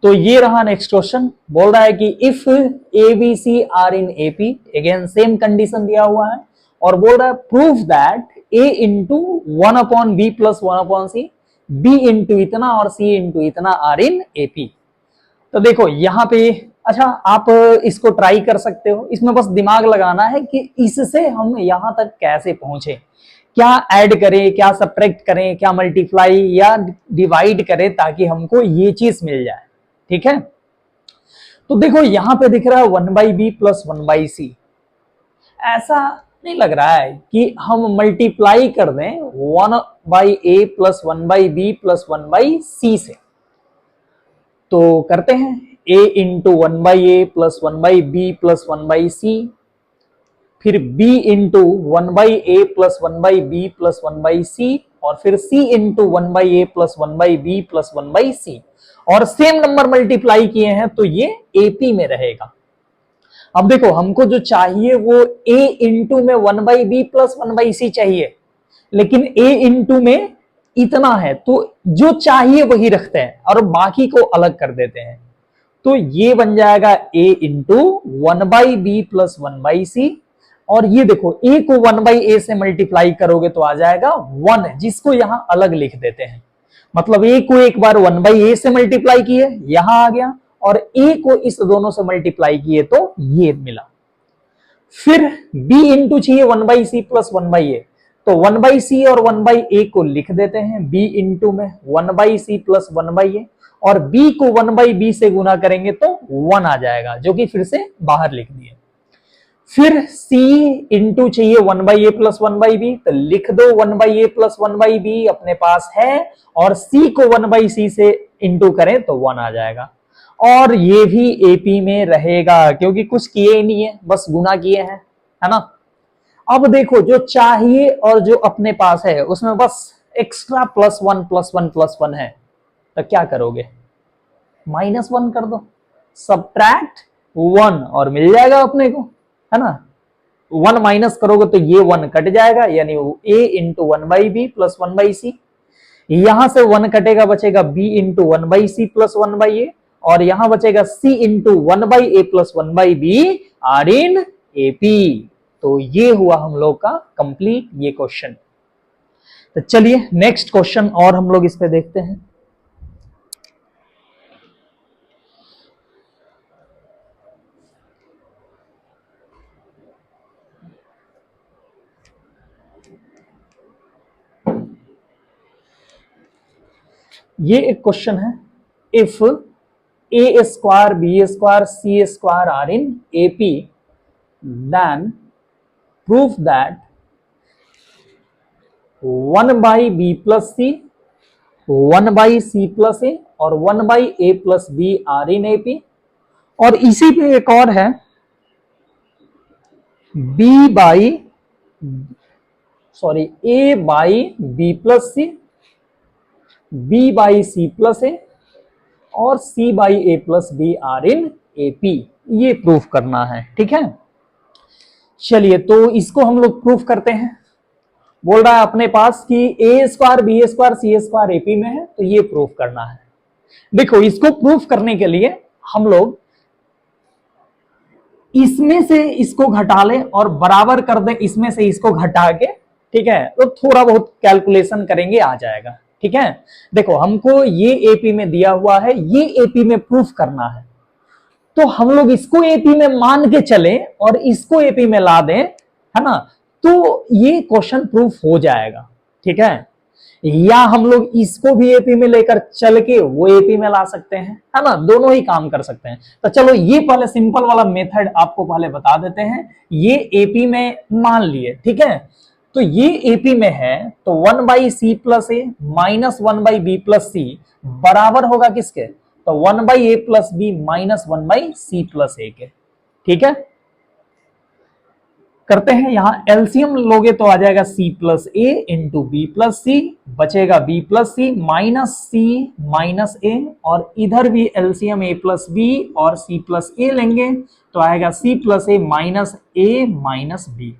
तो ये रहा नेक्स्ट क्वेश्चन। बोल रहा है कि if A B C are in AP, again same condition दिया हुआ है, और बोल रहा है prove that A into 1/b plus 1/c, B into इतना और सी इंटू इतना आर इन एपी। तो देखो यहाँ पे, अच्छा आप इसको ट्राई कर सकते हो, इसमें बस दिमाग लगाना है कि इससे हम यहां तक कैसे पहुंचे, क्या ऐड करें, क्या सब्ट्रैक्ट करें, क्या मल्टीप्लाई या डिवाइड करें ताकि हमको ये चीज मिल जाए। ठीक है, तो देखो यहां पे दिख रहा है 1/b प्लस 1/c। ऐसा नहीं लग रहा है कि हम मल्टीप्लाई कर दें 1/a plus 1/b plus 1/c से। तो करते हैं a into 1/a plus 1/b plus 1/c, फिर b into 1/a plus 1/b plus 1/c, और फिर c into 1/a plus 1/b plus 1/c, और सेम नंबर मल्टीप्लाई किए हैं तो ये AP में रहेगा। अब देखो हमको जो चाहिए वो a इंटू में 1/b प्लस 1/c चाहिए, लेकिन a इंटू में इतना है, तो जो चाहिए वही रखते हैं और बाकी को अलग कर देते हैं। तो ये बन जाएगा a into 1/b plus 1/c, और ये देखो a को 1/a से मल्टीप्लाई करोगे तो आ जाएगा 1, जिसको यहां अलग लिख देते हैं। मतलब a को एक बार 1/a से मल्टीप्लाई किए, यहां आ गया, और a को इस दोनों से मल्टीप्लाई किए तो ये मिला। फिर b इंटू चाहिए 1/c प्लस 1/a, तो 1/c और 1/a को लिख देते हैं b इंटू में 1/c प्लस 1/a, और b को 1/b से गुना करेंगे तो 1 आ जाएगा, जो कि फिर से बाहर लिख दिए। फिर c इंटू चाहिए 1/a प्लस 1/b, तो लिख दो 1/a प्लस 1/b अपने पास है, और c को 1/c से इंटू करें तो 1 आ जाएगा, और ये भी AP में रहेगा क्योंकि कुछ किए ही नहीं है, बस गुना किए हैं, है ना। अब देखो जो चाहिए और जो अपने पास है उसमें बस एक्स्ट्रा +1 +1 +1 है, तो क्या करोगे, -1 कर दो, सब्ट्रैक्ट 1 और मिल जाएगा अपने को, है ना। 1 माइनस करोगे तो ये 1 कट जाएगा, यानी a into 1/b plus 1/c, यहां से 1 कटेगा, बचेगा b into 1/c plus 1/a, और यहां बचेगा c into 1/a plus 1/b are in AP। तो ये हुआ हम लोग का कंप्लीट ये क्वेश्चन। तो चलिए नेक्स्ट क्वेश्चन और हम लोग इस पे देखते हैं। ये एक क्वेश्चन है, if a square b square c square are in AP, then proof that 1/b plus c, 1/c plus a और 1/a plus b are in AP। और इसी पे एक और है a/b plus c, b/c plus a और c/a plus b are in AP। ये proof करना है, ठीक है। चलिए तो इसको हम लोग प्रूफ करते हैं। बोल रहा है अपने पास कि a square b square c square AP में है, तो ये प्रूफ करना है। देखो इसको प्रूफ करने के लिए हम लोग इसमें से इसको घटा लें और बराबर कर दें इसमें से इसको घटा के, ठीक है, तो थोड़ा बहुत कैलकुलेशन करेंगे, आ जाएगा, ठीक है। देखो हमको ये AP में दिया हुआ है, ये AP में प्रूफ करना है, तो हम लोग इसको AP में मान के चले और इसको AP में ला दें, है ना, तो ये क्वेश्चन प्रूफ हो जाएगा, ठीक है। या हम लोग इसको भी AP में लेकर चल के वो AP में ला सकते हैं, है ना, दोनों ही काम कर सकते हैं। तो चलो ये पहले सिंपल वाला मेथड आपको पहले बता देते हैं। ये AP में मान लिए, ठीक है, तो ये AP में है, तो 1/c plus a minus 1/b plus c बराबर होगा किसके, तो 1/a plus b minus 1/c plus a के, ठीक है। करते हैं, यहां एलसीएम लोगे तो आ जाएगा c plus a into b plus c, बचेगा b plus c minus a, और इधर भी एलसीएम a प्लस b और c प्लस a लेंगे तो आएगा c plus a minus b।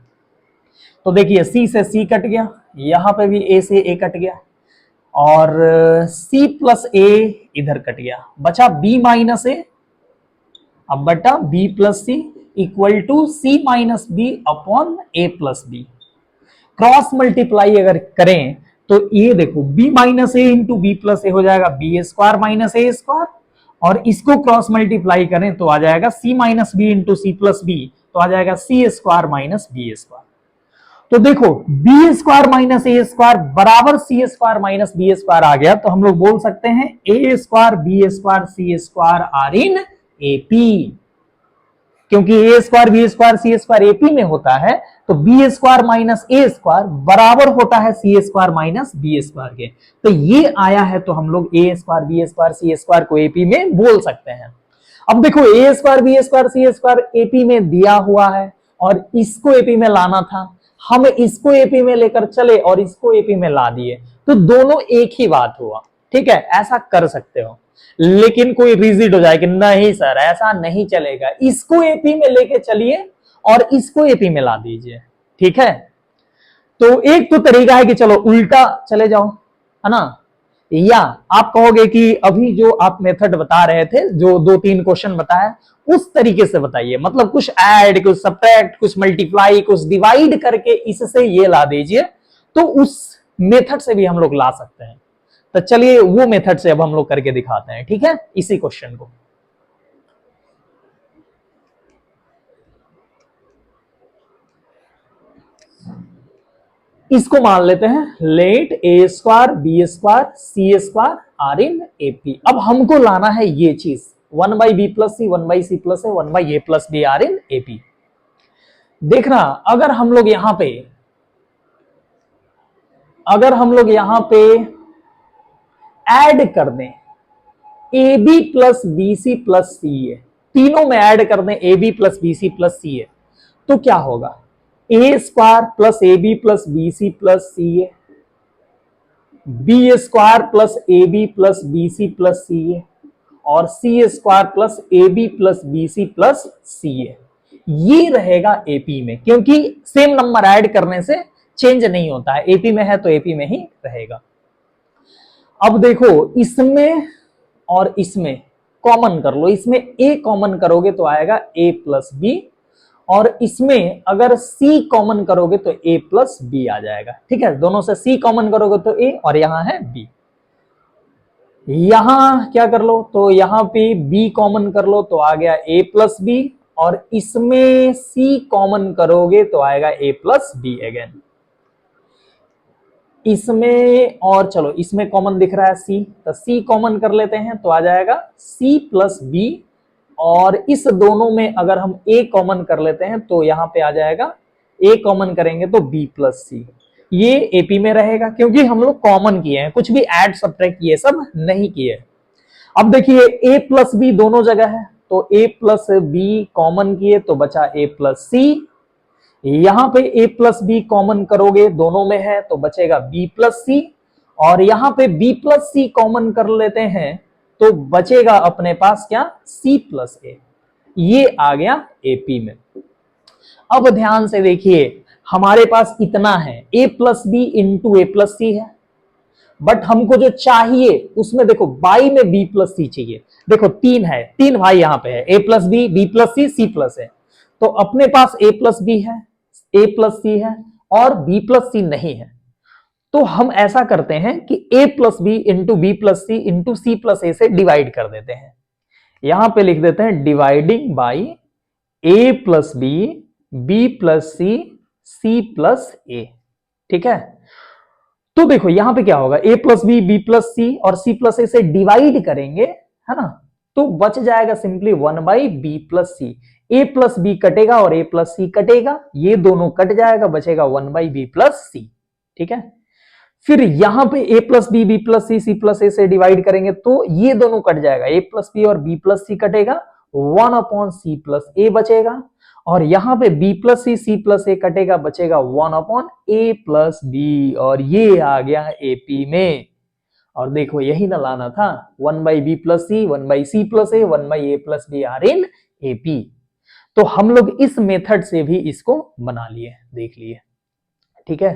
तो देखिए c से c कट गया, यहां पे भी a से a कट गया, और c प्लस ए इधर कट गया, बचा b माइनस ए, अब बटा b plus c equal to c minus b upon a plus b. Cross multiply अगर करें तो ये देखो b minus a into b plus a हो जाएगा b square minus a square, और इसको क्रॉस मल्टीप्लाई करें तो आ जाएगा c minus b into c plus b, तो आ जाएगा c square minus b square. तो देखो b square minus a square बराबर c square minus b square आ गया, तो हम लोग बोल सकते हैं a square b square c square are in AP. क्योंकि a square b square c square AP में होता है, तो b square minus a square बराबर होता है c square minus b square के। तो ये आया है, तो हम लोग a square b square c square को एपी में बोल सकते हैं। अब देखो a square b square c square AP में दिया हुआ है और इसको एपी में लाना था, हम इसको एपी में लेकर चले और इसको एपी में ला दिए, तो दोनों एक ही बात हुआ। ठीक है, ऐसा कर सकते हो, लेकिन कोई रिजिड हो जाए कि नहीं सर ऐसा नहीं चलेगा, इसको एपी में लेके चलिए और इसको एपी में ला दीजिए। ठीक है, तो एक तो तरीका है कि चलो उल्टा चले जाओ, है ना, या आप कहोगे कि अभी जो आप मेथड बता रहे थे, जो 2-3 क्वेश्चन बताया उस तरीके से बताइए, मतलब कुछ ऐड कुछ सब्ट्रैक्ट कुछ मल्टीप्लाई कुछ डिवाइड करके इससे ये ला दीजिए, तो उस मेथड से भी हम लोग ला सकते हैं। तो चलिए वो मेथड से अब हम लोग करके दिखाते हैं। ठीक है, इसी क्वेश्चन को इसको मान लेते हैं let a square b square c square are in AP. अब हमको लाना है ये चीज 1 by b plus c 1 by c plus a 1 by a plus b are in AP. देखना अगर हम लोग यहां पे ऐड कर दें a B plus B c plus c a, तीनों में ऐड कर दें a B plus B c plus c a, तो क्या होगा a square plus a B plus B c plus c a, b square plus a B plus B c plus c a, और c square plus a B plus B c plus c a. ये रहेगा AP में, क्योंकि same number add करने से change नहीं होता है, एपी में है तो एपी में ही रहेगा। अब देखो इसमें और इसमें कॉमन कर लो, इसमें a कॉमन करोगे तो आएगा a प्लस बी, और इसमें अगर c कॉमन करोगे तो a प्लस बी आ जाएगा। ठीक है, दोनों से c कॉमन करोगे तो a और यहां है b। यहां क्या कर लो, तो यहां पे b कॉमन कर लो तो आ गया a प्लस बी, और इसमें c कॉमन करोगे तो आएगा a प्लस बी अगेन। इसमें और चलो इसमें कॉमन दिख रहा है c, तो c कॉमन कर लेते हैं तो आ जाएगा c प्लस बी, और इस दोनों में अगर हम a कॉमन कर लेते हैं तो यहां पे आ जाएगा a कॉमन करेंगे तो b प्लस सी। ये एपी में रहेगा क्योंकि हम लोग कॉमन किए हैं, कुछ भी ऐड सब्ट्रैक्ट ये सब नहीं किए। अब देखिए a प्लस बी दोनों जगह है, तो a प्लस बी कॉमन किए तो बचा a प्लस सी, यहां पे a प्लस बी कॉमन करोगे दोनों में है तो बचेगा b प्लस सी, और यहां पे b प्लस सी कॉमन कर लेते हैं तो बचेगा अपने पास क्या c प्लस ए। ये आ गया एपी में। अब ध्यान से देखिए हमारे पास इतना है a plus b into A plus c है, बट हमको जो चाहिए उसमें देखो बाई में b प्लस सी चाहिए। देखो 3 है, 3 भाई यहां पे है a plus b b plus c c plus है, तो अपने पास a प्लस बी है a प्लस सी है और b प्लस सी नहीं है, तो हम ऐसा करते हैं कि a plus b into b plus c into c plus a से डिवाइड कर देते हैं। यहां पे लिख देते हैं dividing by a plus b b plus c c plus a. ठीक है, तो देखो यहां पे क्या होगा a plus b b plus सी और सी प्लस ए से डिवाइड करेंगे, है ना, तो बच जाएगा simply 1 by b plus c. a plus b कटेगा और a प्लस सी कटेगा, ये दोनों कट जाएगा, बचेगा 1 बाई बी प्लस सी। ठीक है, फिर यहां पे a plus b b plus c c plus a से डिवाइड करेंगे तो ये दोनों कट जाएगा, a प्लस बी और b प्लस सी कटेगा, 1 अपॉन सी प्लस ए बचेगा, और यहां पे b plus c c plus ए कटेगा, बचेगा 1 अपॉन a प्लस बी, और ये आ गया एपी में। और देखो यही ना लाना था 1 by b plus c 1 by c plus a 1 by a plus b are in AP. तो हम लोग इस मेथड से भी इसको बना लिए, देख लिए। ठीक है,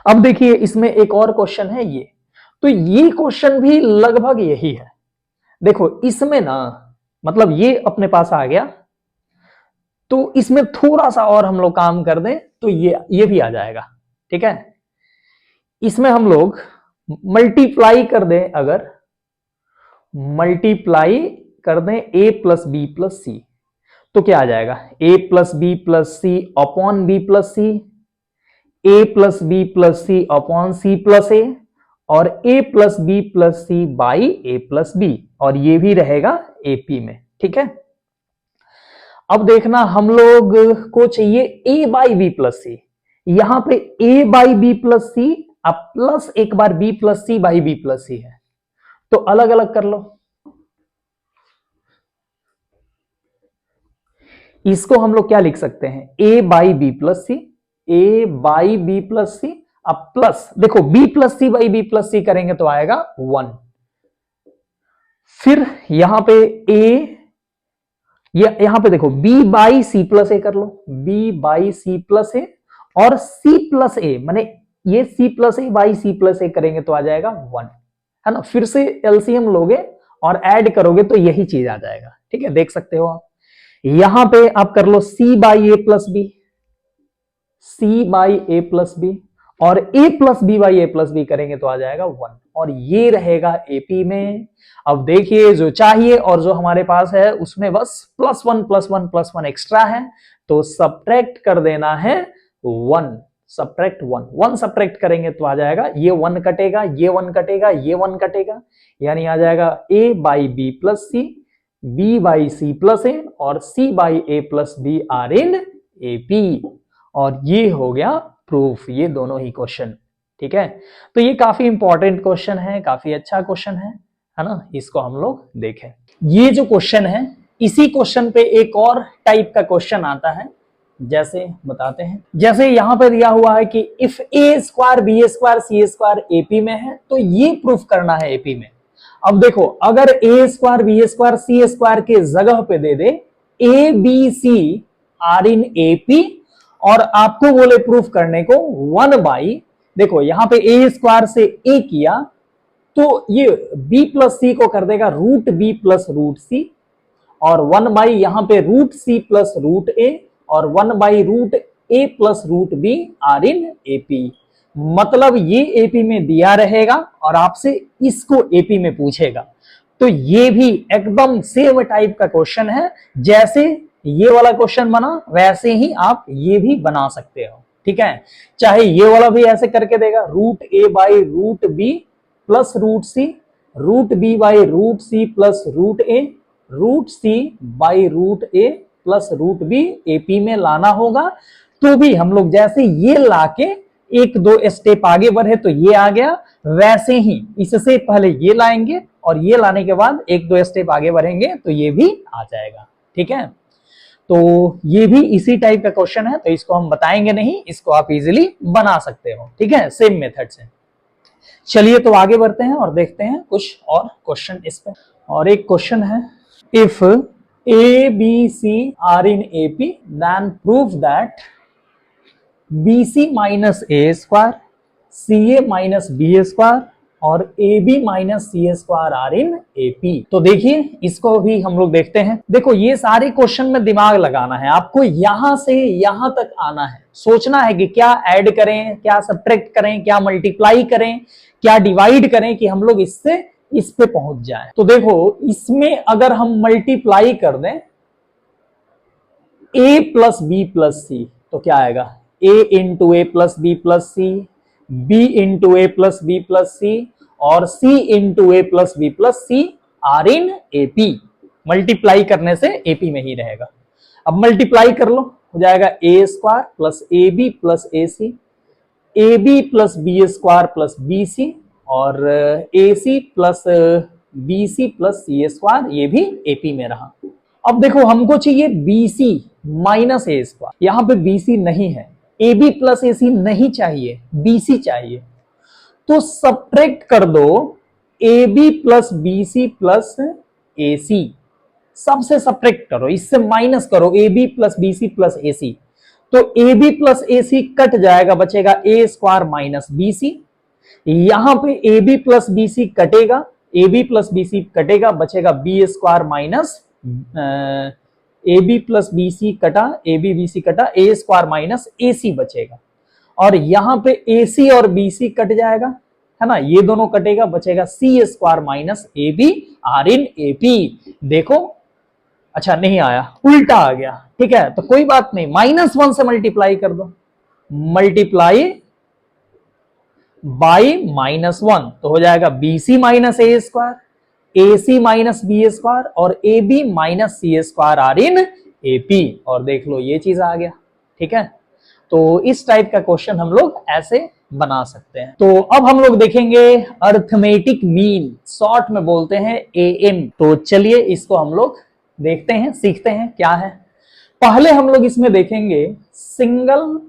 अब देखिए इसमें एक और क्वेश्चन है ये, तो ये क्वेश्चन भी लगभग यही है। देखो इसमें ना मतलब ये अपने पास आ गया, तो इसमें थोड़ा सा और हम लोग काम कर दें तो ये भी आ जाएगा। ठीक है, इसमें हम लोग मल्टीप्लाई कर दें, अगर मल्टीप्लाई कर दें a प्लस बी प्लस सी, तो क्या आ जाएगा, a plus B plus c upon b plus c, a plus B plus c upon c plus a, और a plus B plus C by a plus b, और ये भी रहेगा AP में। ठीक है, अब देखना हम लोग को चाहिए a by b plus c, यहां पे a by b plus c अब प्लस एक बार b plus C by b plus c है, तो अलग अलग कर लो। इसको हम लोग क्या लिख सकते हैं, a by b plus c, a by b plus c, अब प्लस देखो b plus C by b plus c करेंगे तो आएगा 1, फिर यहां पे a, यहां पे देखो b by c plus a कर लो, b by c plus a, और c प्लस ए माने ये c plus a by c plus a करेंगे तो आ जाएगा 1, है ना। फिर से एलसीएम लोगे और ऐड करोगे तो यही चीज आ जाएगा। ठीक है, देख सकते हो आप, यहां पे आप कर लो c by a plus b, c by a plus b, और a plus b by a plus b करेंगे तो आ जाएगा 1, और ये रहेगा AP में। अब देखिए जो चाहिए और जो हमारे पास है उसमें बस plus one plus one plus one extra है, तो सब्ट्रैक्ट कर देना है 1, सब्ट्रैक्ट 1, 1 सब्ट्रैक्ट करेंगे तो आ जाएगा, ये 1 कटेगा, ये 1 कटेगा, ये 1 कटेगा, यानी आ जाएगा a by b plus C, b by c plus a, और c by a plus b are in AP, और ये हो गया प्रूफ, ये दोनों ही क्वेश्चन। ठीक है, तो ये काफी इंपॉर्टेंट क्वेश्चन है, काफी अच्छा क्वेश्चन है ना, इसको हम लोग देखें। ये जो क्वेश्चन है, इसी क्वेश्चन पे एक और टाइप का क्वेश्चन आता है, जैसे बताते हैं, जैसे यहां पे दिया हुआ है कि if a square b square c square AP में है, तो ये प्रूफ करना है AP में। अब देखो अगर a square b square c square के जगह पे दे दे a b c are in AP, और आपको बोले प्रूफ करने को 1 बाई, देखो यहां पे a स्क्वायर से a किया तो ये b प्लस सी को कर देगा root B plus root C, और 1 बाई यहां पे root C plus root A, और 1 by root A plus root B are in AP। मतलब ये AP में दिया रहेगा और आपसे इसको AP में पूछेगा, तो ये भी एकदम सेम टाइप का क्वेश्चन है, जैसे ये वाला क्वेश्चन बना वैसे ही आप ये भी बना सकते हो। ठीक है, चाहे ये वाला भी ऐसे करके देगा, root a by root B plus root c, root b by root C plus root a, root c by root A plus root b AP में लाना होगा, तो भी हम लोग जैसे ये लाके एक दो स्टेप आगे बढ़े तो ये आ गया, वैसे ही इससे पहले ये लाएंगे और ये लाने के बाद एक दो स्टेप आगे बढ़ेंगे तो ये भी आ जाएगा। ठीक है, तो ये भी इसी टाइप का क्वेश्चन है, तो इसको हम बताएंगे नहीं, इसको आप इजीली बना सकते हो। ठीक है, सेम मेथड से। चलिए तो आगे बढ़ते हैं और देखते हैं कुछ और क्वेश्चन इस पे। और एक क्वेश्चन है, if A B C are in AP then prove that BC minus A square, CA minus B square और AB minus C square are in AP। तो देखिए इसको भी हम लोग देखते हैं। देखो ये सारे क्वेश्चन में दिमाग लगाना है, आपको यहां से यहां तक आना है, सोचना है कि क्या ऐड करें, क्या सब्ट्रैक्ट करें, क्या मल्टीप्लाई करें, क्या डिवाइड करें कि हम लोग इससे इस पे पहुंच जाएं। तो देखो इसमें अगर हम मल्टीप्लाई कर दें a प्लस बी प्लस सी, तो क्या आएगा, a into A plus B plus C, b into A plus B plus सी, और c into A plus B plus C are in AP। Multiply करने से AP में ही रहेगा। अब मल्टीप्लाई कर लो, हो जाएगा a square plus AB plus AC, AB plus b square plus BC, और AC plus BC plus C square, ये भी AP में रहा। अब देखो हमको चाहिए BC माइनस A स्क्वायर, यहां पे BC नहीं है, AB प्लस AC नहीं चाहिए, BC चाहिए, तो सब्ट्रैक्ट कर दो AB plus BC plus AC, सबसे सब्ट्रैक्ट करो, इससे माइनस करो AB plus BC plus AC, तो AB प्लस AC कट जाएगा, बचेगा A स्क्वायर माइनस BC, यहां पे A B plus B C कटेगा, A B plus B C कटेगा, बचेगा B square minus A B plus B C कटा, ए बी बी सी कटा, ए स्क्वायर माइनस ए सी बचेगा। और यहां पे ए सी और बी सी कट जाएगा, है ना, ये दोनों कटेगा, बचेगा C square minus A B are in A P. देखो, अच्छा नहीं आया, उल्टा आ गया, ठीक है, तो कोई बात नहीं, -1 से मल्टीप्लाई कर दो, मल्टीप्लाई बाई -1 तो हो जाएगा b c minus a square, a c minus b square और a b minus c square are in A P. और देख लो ये चीज आ गया, ठीक है। तो इस टाइप का क्वेश्चन हम लोग ऐसे बना सकते हैं। तो अब हम लोग देखेंगे अर्थमेटिक मीन, शॉर्ट में बोलते हैं एएम। तो चलिए इसको हम लोग देखते हैं, सीखते हैं क्या है। पहले हम लोग इसमें देखेंगे single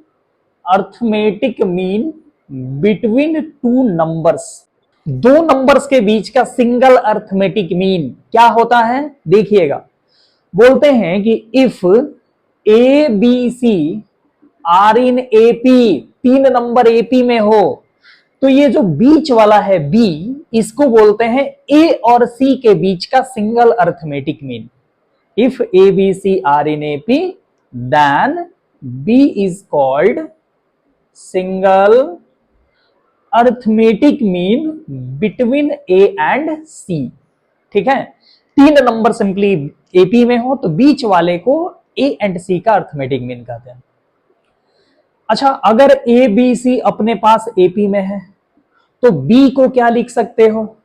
arithmetic mean between two numbers. दो नंबर्स के बीच का सिंगल अर्थमेटिक मीन क्या होता है, देखिएगा। बोलते हैं कि if A B C are in AP, तीन नंबर एपी में हो, तो ये जो बीच वाला है बी, इसको बोलते हैं ए और सी के बीच का single arithmetic mean. If A B C are in AP then B is called single arithmetic mean between A and C, ठीक है। तीन नंबर सिंपली एपी में हो तो बीच वाले को ए एंड सी का अर्थमेटिक मीन कहते हैं। अच्छा, अगर ए बी सी अपने पास एपी में है तो बी को क्या लिख सकते हो,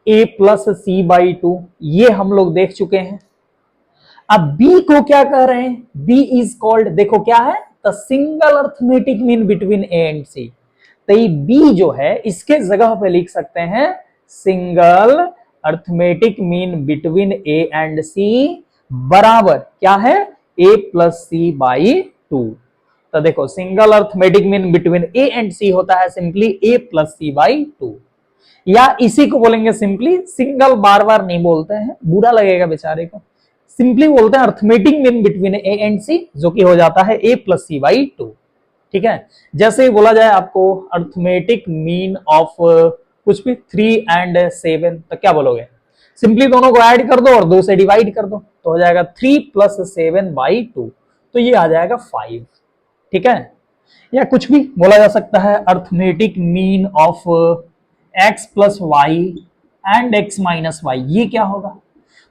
ए प्लस सी बाई 2, ये हम लोग देख चुके हैं। अब बी को क्या कह रहे हैं, बी इज कॉल्ड, देखो क्या है, the single arithmetic mean between A and C. तो ये बी जो है इसके जगह पे लिख सकते हैं single arithmetic mean between A and C बराबर क्या है, ए प्लस सी बाई 2। तो देखो single arithmetic mean between A and C होता है simply A plus C by 2, या इसी को बोलेंगे सिंपली, सिंगल बार बार नहीं बोलते हैं, बुरा लगेगा बेचारे को, सिंपली बोलते हैं arithmetic mean between A and C, जो कि हो जाता है ए प्लस सी बाई 2, ठीक है। जैसे ही बोला जाए आपको अर्थमेटिक मीन ऑफ कुछ भी 3 and 7, तो क्या बोलोगे, सिंपली दोनों को ऐड कर दो और 2 से डिवाइड कर दो, तो हो जाएगा 3 + 7 बाई 2, तो ये आ जाएगा 5, ठीक है। या कुछ भी बोला जा सकता है arithmetic mean of x plus y and x minus y, ये क्या होगा,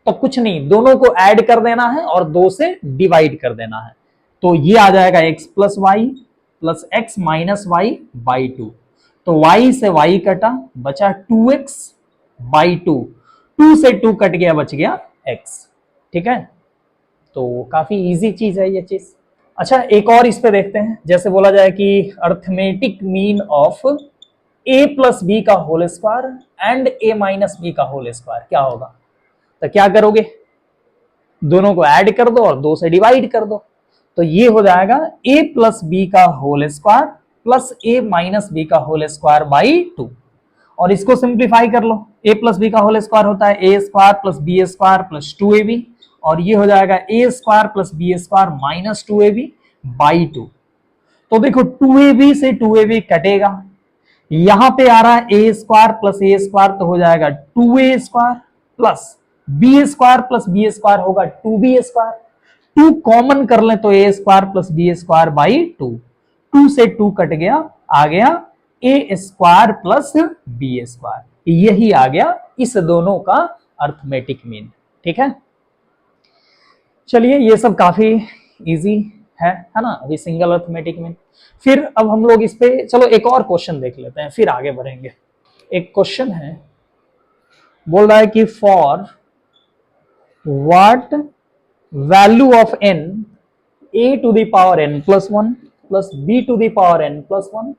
तो कुछ नहीं, दोनों को ऐड कर देना है और 2 से डिवाइड कर देना है, तो ये आ जाएगा x plus y plus x minus y by 2। तो y से y कटा, बचा 2x बाई 2, 2 से 2 कट गया, बच गया x, ठीक है। तो काफी इजी चीज है ये चीज। अच्छा, एक और इस पे देखते हैं, जैसे बोला जाए कि arithmetic mean of a plus B का whole square and a minus B का होल स्क्वायर क्या होगा, तो क्या करोगे, दोनों को ऐड कर दो और 2 से डिवाइड कर दो, तो ये हो जाएगा a प्लस बी का whole square plus a minus B का होल स्क्वायर बाई 2। और इसको सिंप्लीफाई कर लो, a प्लस बी का होल स्क्वायर होता है a square plus b square plus 2ab, और ये हो जाएगा a square plus b square minus 2ab by 2। तो देखो 2ab से 2ab कटेगा, यहां पे आ रहा है a square plus a square, तो हो जाएगा 2a square plus b square plus b square होगा 2b स्क्वायर, 2 कॉमन कर लें तो a square plus b square by 2, 2 से 2 कट गया, आ गया a square plus b square, यही आ गया इस दोनों का अर्थमेटिक मीन, ठीक है। चलिए ये सब काफी इजी है ना, अभी सिंगल अर्थमेटिक मीन। फिर अब हम लोग इस पे चलो एक और क्वेश्चन देख लेते हैं, फिर आगे बढ़ेंगे। एक क्वेश्चन है, बोल रहा है कि for what value of n a to the power n plus 1 plus b to the power n plus 1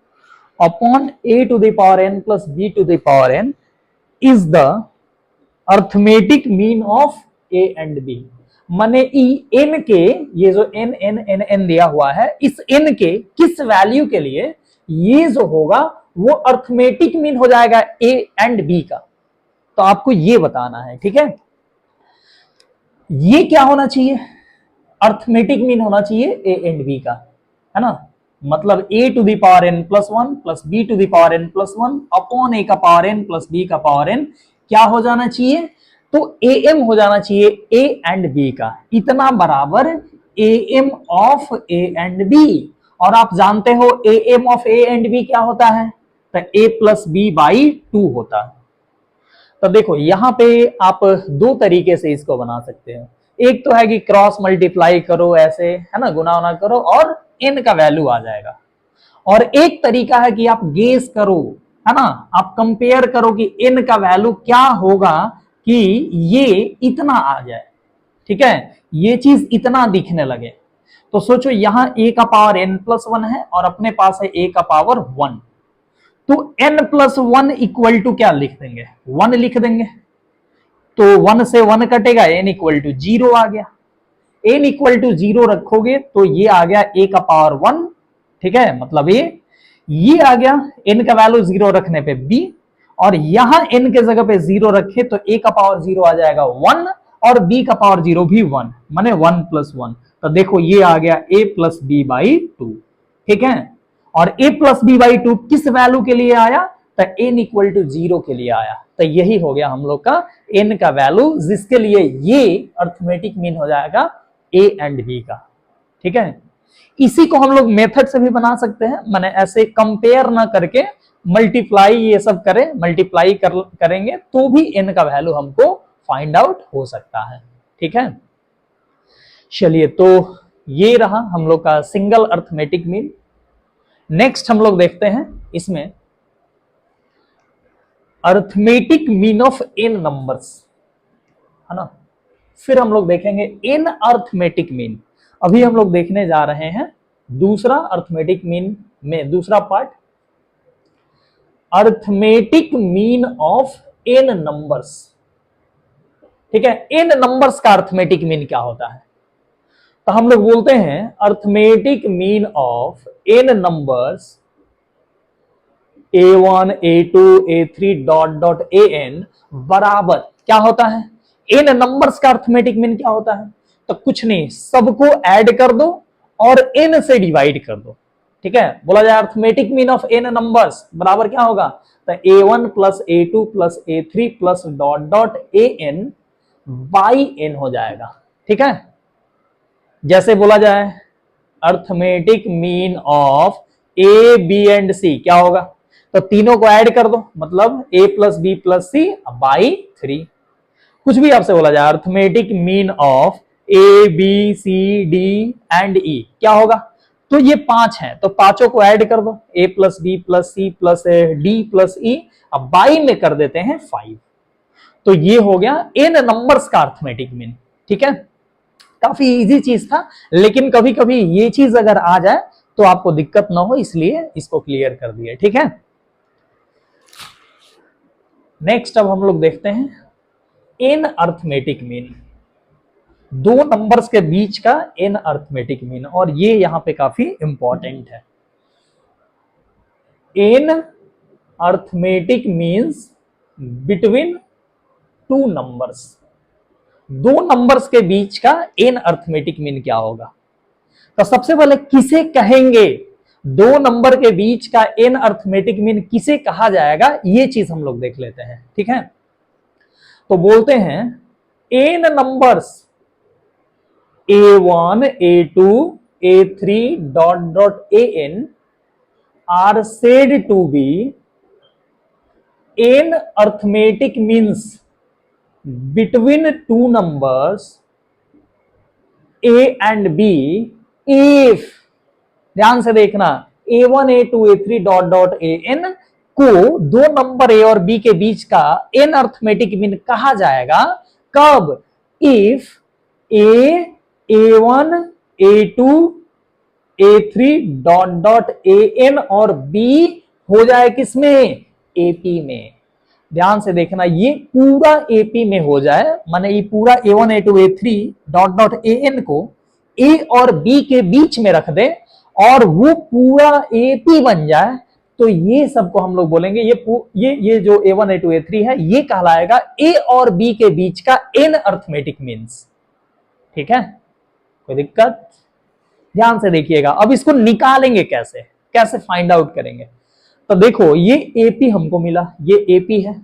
upon a to the power n plus b to the power n is the arithmetic mean of a and b। माने n के, ये जो n n n n दिया हुआ है, इस n के किस वैल्यू के लिए ये जो होगा वो अर्थमेटिक मीन हो जाएगा a एंड b का, तो आपको ये बताना है, ठीक है। ये क्या होना चाहिए, अर्थमेटिक मीन होना चाहिए a एंड b का, है ना। मतलब a to the power n plus one plus b to the power n plus one upon a का पावर n प्लस b का पावर n क्या हो जाना चाहिए? तो am हो जाना चाहिए a एंड b का, इतना बराबर am of a and b। और आप जानते हो am of a and b क्या होता है? तो a प्लस बी बाई 2 होता है। तो देखो यहां पे आप दो तरीके से इसको बना सकते हो। एक तो है कि क्रॉस मल्टीप्लाई करो ऐसे, है ना, गुना उना करो और n का वैल्यू आ जाएगा। और एक तरीका है कि आप गेस करो, है ना, आप कंपेयर करो कि n का वैल्यू क्या होगा कि ये इतना आ जाए, ठीक है, ये चीज इतना दिखने लगे। तो सोचो यहां a का पावर n प्लस वन है और अपने पास है a का पावर 1, तो n plus one equal to क्या लिख देंगे? 1 लिख देंगे। तो 1 से 1 कटेगा, n इक्वल टू 0 आ गया। n इक्वल टू 0 रखोगे तो ये आ गया a का पावर 1, ठीक है, मतलब ये आ गया n का वैल्यू 0 रखने पे b, और यहां n के जगह पे 0 रखे तो a का पावर 0 आ जाएगा 1 और b का पावर 0 भी 1, माने 1 प्लस 1। तो देखो ये आ गया a प्लस बी बाई 2, ठीक है। और a प्लस बी बाई 2 किस वैल्यू के लिए आया? तो n इक्वल टू 0 के लिए आया। तो यही हो गया हम लोग का n का वैल्यू, जिसके लिए ये अर्थमेटिक मीन हो जाएगा a एंड b का, ठीक है। इसी को हम लोग मेथड से भी बना सकते हैं, माने ऐसे कंपेयर ना करके मल्टीप्लाई ये सब करें, मल्टीप्लाई करेंगे तो भी n का वैल्यू हमको फाइंड आउट हो सकता है, ठीक है। चलिए, तो ये रहा हम लोग का सिंगल अर्थमेटिक मीन। नेक्स्ट हम लोग देखते हैं इसमें arithmetic mean of n numbers, है ना। फिर हम लोग देखेंगे n अर्थमेटिक मीन। अभी हम लोग देखने जा रहे हैं दूसरा अर्थमेटिक मीन में दूसरा part, arithmetic mean of n numbers, ठीक है। n नंबर्स का अर्थमेटिक मीन क्या होता है? तो हम लोग बोलते हैं arithmetic mean of n numbers a1 a2 a3 dot dot an बराबर क्या होता है? n नंबर्स का अर्थमेटिक मीन क्या होता है? तो कुछ नहीं, सबको ऐड कर दो और n से डिवाइड कर दो, ठीक है। बोला जाए arithmetic mean of n numbers बराबर क्या होगा? तो a1 plus a2 plus a3 plus dot dot an by n हो जाएगा, ठीक है। जैसे बोला जाए arithmetic mean of a b and c क्या होगा? तो तीनों को ऐड कर दो, मतलब a plus B plus C by 3। कुछ भी आपसे बोला जाए arithmetic mean of A B C D and E क्या होगा? तो ये 5 है, तो पांचों को ऐड कर दो, a plus B plus C plus D plus E, अब बाई में कर देते हैं 5। तो ये हो गया n नंबर्स का अर्थमेटिक मीन, ठीक है। काफी इजी चीज था, लेकिन कभी कभी ये चीज अगर आ जाए तो आपको दिक्कत ना हो, इसलिए इसको क्लियर कर दिया, ठीक है। नेक्स्ट अब हम लोग देखते हैं n अर्थमेटिक मीन, दो नंबर्स के बीच का n अर्थमेटिक मीन, और ये यहां पे काफी इंपॉर्टेंट है। n arithmetic means between two numbers, दो नंबर्स के बीच का n अर्थमेटिक मीन क्या होगा? तो सबसे पहले किसे कहेंगे, दो नंबर के बीच का n अर्थमेटिक मीन किसे कहा जाएगा, ये चीज हम लोग देख लेते हैं, ठीक है। तो बोलते हैं n numbers a1 a2 a3 dot dot an are said to be n arithmetic means between two numbers a and b if, ध्यान से देखना, a1 a2 a3 dot dot an को दो नंबर a और b के बीच का n arithmetic mean कहा जाएगा कब? If a a1 a2 a3 dot dot an और b हो जाए किसमें? ap में। ध्यान से देखना, ये पूरा ap में हो जाए, माने ये पूरा a1 a2 a3 dot dot an को a और b के बीच में रख दे और वो पूरा ap बन जाए, तो ये सबको हम लोग बोलेंगे ये जो a1 a2 a3 है ये कहलाएगा a और b के बीच का n अर्थमेटिक मीन्स, ठीक है। कोई दिक्कत? ध्यान से देखिएगा। अब इसको निकालेंगे कैसे, कैसे फाइंड आउट करेंगे। तो देखो ये एपी हमको मिला, ये एपी है,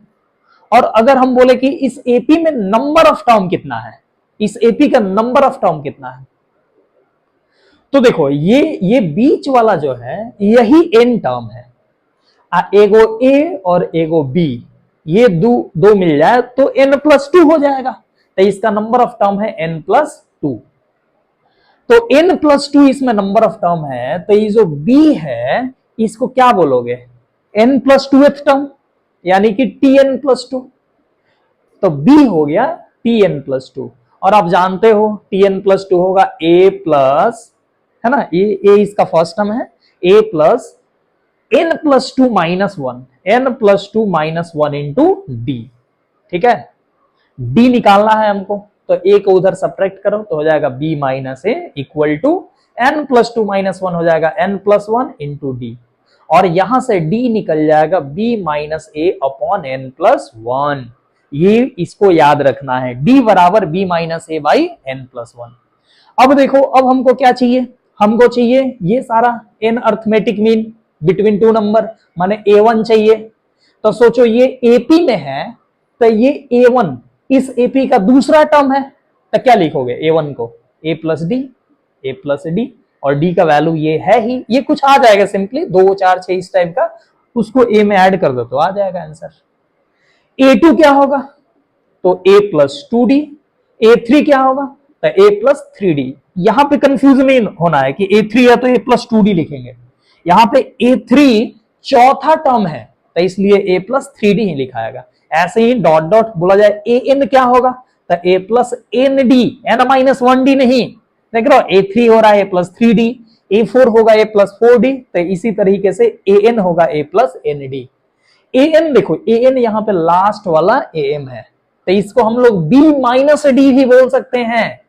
और अगर हम बोले कि इस एपी में नंबर ऑफ टर्म कितना है, इस एपी का नंबर ऑफ टर्म कितना है, तो देखो ये बीच वाला जो है यही एन टर्म है। एगो ए और एगो बी, ये दो मिल जाए तो n प्लस 2 हो जाएगा, तो इसका नंबर ऑफ टर्म है n प्लस 2। तो n प्लस 2 इसमें नंबर ऑफ टर्म है, तो ये जो b है इसको क्या बोलोगे, n प्लस 2th टर्म, यानी कि tn प्लस 2। तो b हो गया tn प्लस 2, और आप जानते हो tn प्लस 2 होगा a प्लस, है ना, a इसका फर्स्ट टर्म है, a plus n plus 2 minus 1, n plus 2 minus 1 into D. ठीक है, d निकालना है हमको, तो a को उधर सब्ट्रैक्ट करो तो हो जाएगा b minus a equal to n plus 2 minus 1 हो जाएगा n प्लस 1 इंटू डी, और यहां से d निकल जाएगा b माइनस ए अपॉन n प्लस 1। ये इसको याद रखना है, d बराबर b minus a by n plus 1। अब देखो, अब हमको क्या चाहिए, हमको चाहिए ये सारा n arithmetic mean between two number, माने a1 चाहिए। तो सोचो ये AP में है, तो ये a1 इस AP का दूसरा टर्म है, तो क्या लिखोगे a1 को a प्लस डी, और d का वैल्यू ये है ही, ये कुछ आ जाएगा सिंपली 2 4 6 इस टाइप का, उसको a में ऐड कर दो तो आ जाएगा आंसर। a2 क्या होगा, तो a प्लस 2d, a3 क्या होगा, तो a प्लस 3d। यहां पे कंफ्यूज नहीं होना है कि a3 है तो a प्लस 2d लिखेंगे, यहां पे a3 चौथा टर्म है तो इसलिए a प्लस 3d ही लिखाएगा। ऐसे ही डॉट डॉट बोला जाए an क्या होगा, तो a plus n d, n minus 1d नहीं, देख रहे हो a3 हो रहा है a प्लस 3d, a4 होगा a प्लस 4d, तो इसी तरीके से an होगा a plus n d. an देखो an यहां पे लास्ट वाला am है, तो इसको हम लोग b माइनस डी भी बोल सकते हैं,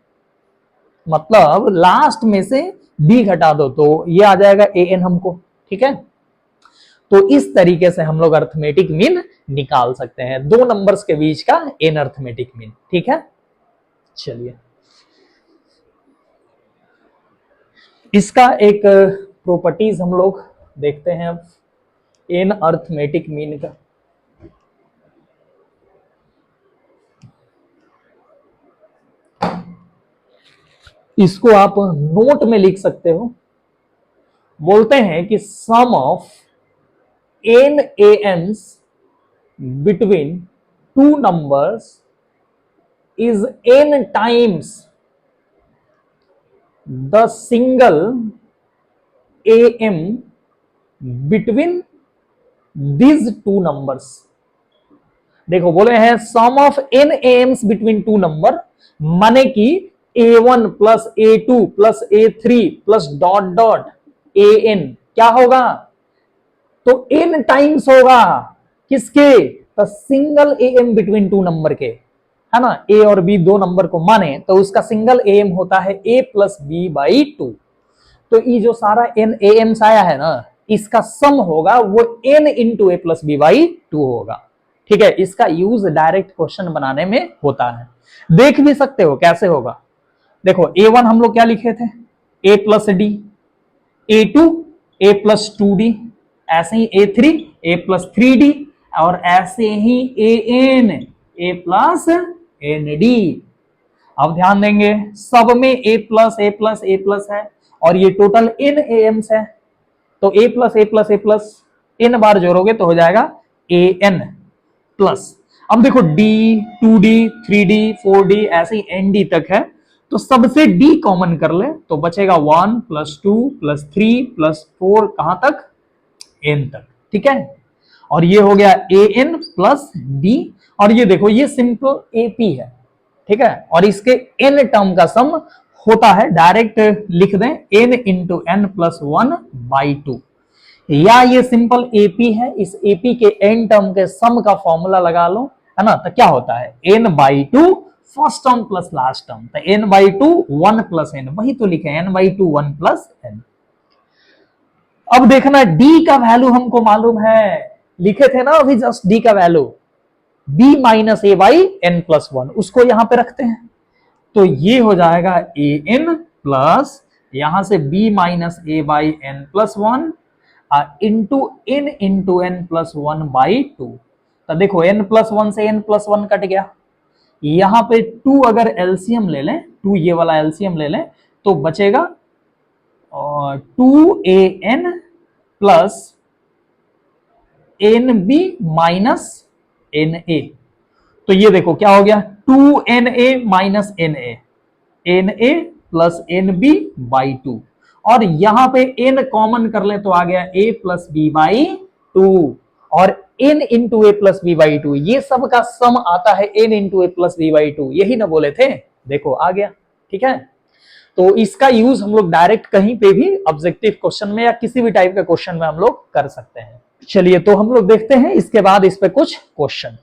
मतलब लास्ट में से b घटा दो तो ये आ जाएगा an हमको। ठीक है, तो इस तरीके से हम लोग अर्थमेटिक मीन निकाल सकते हैं, दो नंबर्स के बीच का n अर्थमेटिक मीन। ठीक है, चलिए इसका एक प्रॉपर्टीज हम लोग देखते हैं अब n अर्थमेटिक मीन का। इसको आप नोट में लिख सकते हो, बोलते हैं कि सम of n ANs between two numbers is n times the single AM between these two numbers। देखो बोले हैं sum of n AMs between two number, माने कि A1 plus A2 plus A3 plus dot dot AN क्या होगा, तो n times होगा किसके, तो single AM between two number के, है ना, a और b दो नंबर को माने तो उसका सिंगल AM होता है a प्लस बी बाई 2। तो ये जो सारा n AMs आया है ना, इसका सम होगा वो n into a plus b by 2 होगा। ठीक है, इसका यूज डायरेक्ट क्वेश्चन बनाने में होता है, देख भी सकते हो कैसे होगा। देखो a1 हम लोग क्या लिखे थे, a plus D, a2 a plus 2d, ऐसे ही a3 a प्लस 3d, और ऐसे ही an a प्लस nd। अब ध्यान देंगे सब में a प्लस है, और ये टोटल n AMs है, तो a प्लस n बार जोड़ोगे तो हो जाएगा an प्लस। अब देखो d 2d 3d 4d ऐसे ही nd तक है, तो सबसे d कॉमन कर ले तो बचेगा 1 प्लस 2 प्लस 3 प्लस 4 कहां तक, n तक। ठीक है, और ये हो गया an प्लस d, और ये देखो ये सिंपल AP है। ठीक है, और इसके n टर्म का सम होता है, डायरेक्ट लिख दें n into n plus 1 by 2, या ये सिंपल AP है, इस AP के n टर्म के सम का फॉर्मूला लगा लो, है ना, तो क्या होता है n by 2 first term plus last term, तो n बाई 2 1 प्लस n, वही तो लिखे n बाई 2 1 प्लस n। अब देखना d का वैल्यू हमको मालूम है, लिखे थे ना अभी जस्ट d का value b minus a by n plus 1, उसको यहां पे रखते हैं, तो ये हो जाएगा an प्लस यहां से b minus a by n plus one into n plus one by two. तो देखो n प्लस वन से n प्लस वन कट गया, यहां पे 2 अगर एलसीएम ले लें, 2 ये वाला एलसीएम ले लें तो बचेगा 2an plus n b minus n a. तो ये देखो क्या हो गया, 2na minus n a plus n b by two, और यहां पे n कॉमन कर ले तो आ गया a plus b by two, और n into A plus b by two, ये सब का सम आता है n into A plus b by two, यही ना बोले थे, देखो आ गया। ठीक है, तो इसका यूज हम लोग डायरेक्ट कहीं पे भी ऑब्जेक्टिव क्वेश्चन में या किसी भी टाइप के क्वेश्चन में हम लोग कर सकते हैं। चलिए तो हम लोग देखते हैं इसके बाद इस पे कुछ क्वेश्चन।